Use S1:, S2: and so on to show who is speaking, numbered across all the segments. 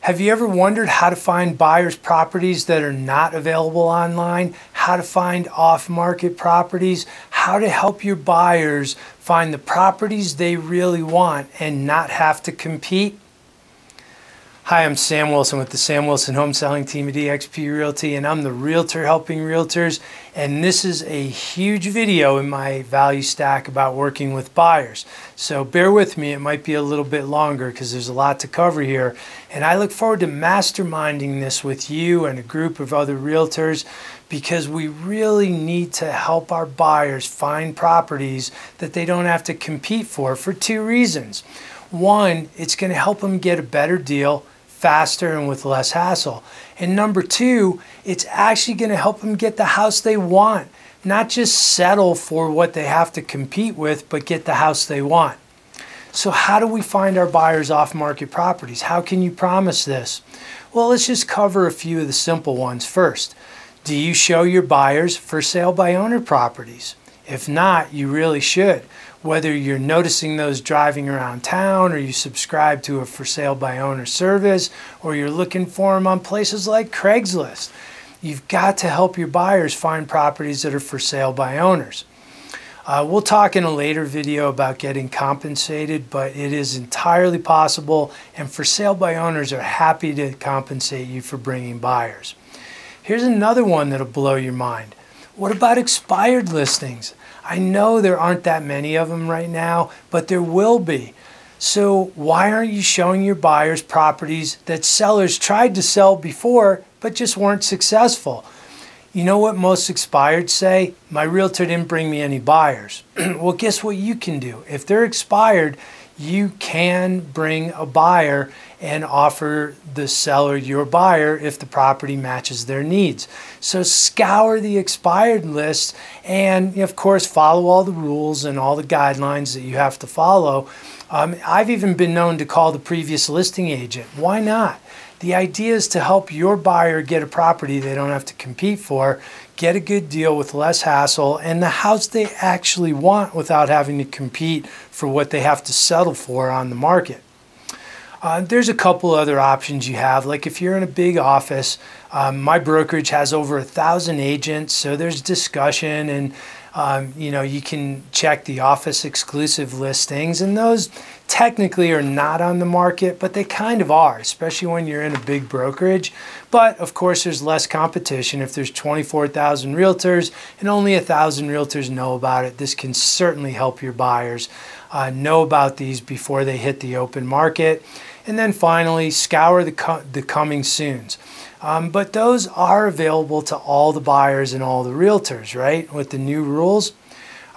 S1: Have you ever wondered how to find buyers' properties that are not available online? How to find off-market properties? How to help your buyers find the properties they really want and not have to compete? Hi, I'm Sam Wilson with the Sam Wilson Home Selling Team at eXp Realty, and I'm the realtor helping realtors. And this is a huge video in my value stack about working with buyers. So bear with me, it might be a little bit longer because there's a lot to cover here. And I look forward to masterminding this with you and a group of other realtors because we really need to help our buyers find properties that they don't have to compete for two reasons. One, it's going to help them get a better deal faster and with less hassle. And number two, it's actually going to help them get the house they want, not just settle for what they have to compete with, but get the house they want. So how do we find our buyers off-market properties? How can you promise this? Well, let's just cover a few of the simple ones first. Do you show your buyers for sale by owner properties? If not, you really should. Whether you're noticing those driving around town, or you subscribe to a for sale by owner service, or you're looking for them on places like Craigslist, you've got to help your buyers find properties that are for sale by owners. We'll talk in a later video about getting compensated, but it is entirely possible, and for sale by owners are happy to compensate you for bringing buyers. Here's another one that'll blow your mind. What about expired listings? I know there aren't that many of them right now, but there will be. So why aren't you showing your buyers properties that sellers tried to sell before but just weren't successful? You know what most expireds say? My realtor didn't bring me any buyers. Well, guess what you can do? If they're expired, you can bring a buyer and offer the seller your buyer if the property matches their needs. So scour the expired list and, of course, follow all the rules and all the guidelines that you have to follow. I've even been known to call the previous listing agent. Why not? The idea is to help your buyer get a property they don't have to compete for, get a good deal with less hassle, and the house they actually want without having to compete for what they have to settle for on the market. There's a couple other options you have. Like if you're in a big office, my brokerage has over 1,000 agents, so there's discussion, and you can check the office exclusive listings, and those technically are not on the market, but they kind of are, especially when you're in a big brokerage. But of course there's less competition. If there's 24,000 realtors and only 1,000 realtors know about it, this can certainly help your buyers know about these before they hit the open market. And then finally, scour the coming soons. But those are available to all the buyers and all the realtors, right? With the new rules.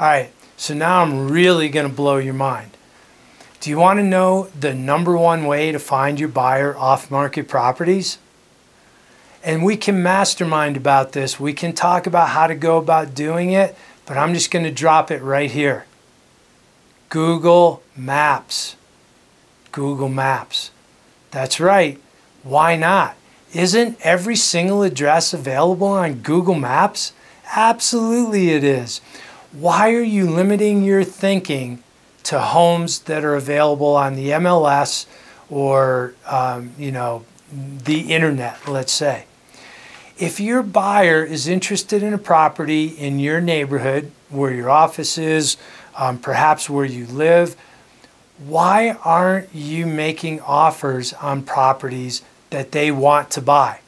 S1: All right, so now I'm really going to blow your mind. Do you want to know the #1 way to find your buyer off-market properties? And we can mastermind about this. We can talk about how to go about doing it, but I'm just going to drop it right here. Google Maps. Google Maps. That's right. Why not? Isn't every single address available on Google Maps? Absolutely it is. Why are you limiting your thinking to homes that are available on the MLS or the internet, let's say? If your buyer is interested in a property in your neighborhood, where your office is, perhaps where you live, why aren't you making offers on properties that they want to buy?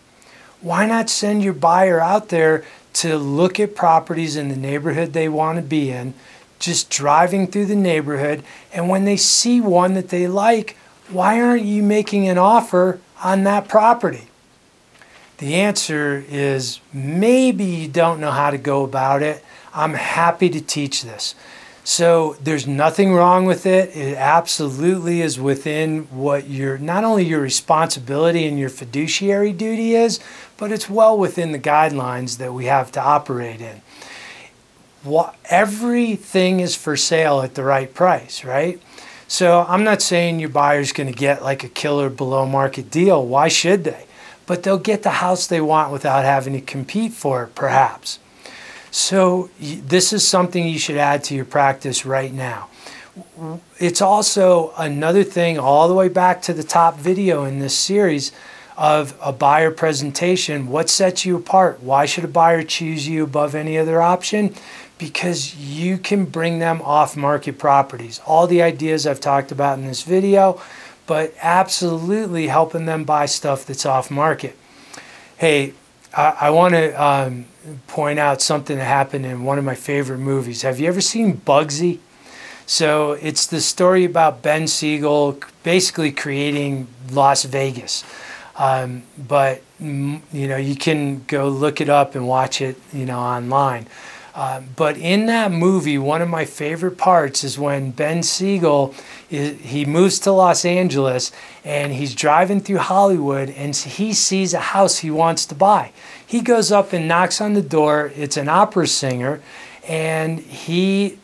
S1: Why not send your buyer out there to look at properties in the neighborhood they want to be in, just driving through the neighborhood, and when they see one that they like, why aren't you making an offer on that property? The answer is maybe you don't know how to go about it. I'm happy to teach this. So there's nothing wrong with it. It absolutely is within what not only your responsibility and your fiduciary duty is, but it's well within the guidelines that we have to operate in. Everything is for sale at the right price, right? So I'm not saying your buyer's going to get like a killer below market deal. Why should they? But they'll get the house they want without having to compete for it, perhaps. So this is something you should add to your practice right now. It's also another thing all the way back to the top video in this series of a buyer presentation. What sets you apart? Why should a buyer choose you above any other option? Because you can bring them off-market properties. All the ideas I've talked about in this video, but absolutely helping them buy stuff that's off-market. Hey, I want to point out something that happened in one of my favorite movies. Have you ever seen Bugsy? So it's the story about Ben Siegel basically creating Las Vegas. But you can go look it up and watch it, online. But in that movie, one of my favorite parts is when Ben Siegel he moves to Los Angeles and he's driving through Hollywood and he sees a house he wants to buy. He goes up and knocks on the door. It's an opera singer, and he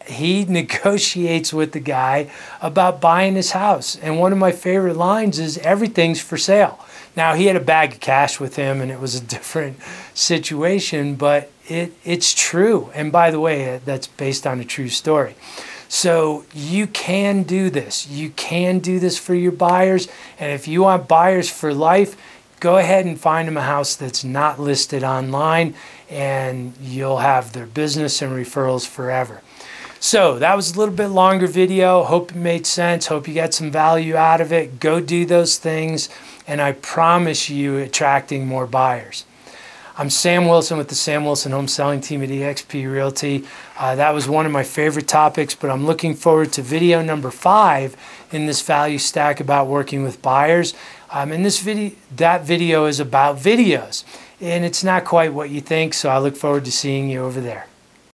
S1: negotiates with the guy about buying his house. And one of my favorite lines is, "Everything's for sale." Now, he had a bag of cash with him and it was a different situation, but it's true. And by the way, that's based on a true story. So you can do this. You can do this for your buyers. And if you want buyers for life, go ahead and find them a house that's not listed online, and you'll have their business and referrals forever. So that was a little bit longer video. Hope it made sense. Hope you got some value out of it. Go do those things, and I promise you attracting more buyers. I'm Sam Wilson with the Sam Wilson Home Selling Team at eXp Realty. That was one of my favorite topics, but I'm looking forward to video number 5 in this value stack about working with buyers. And that video is about videos, and it's not quite what you think, so I look forward to seeing you over there.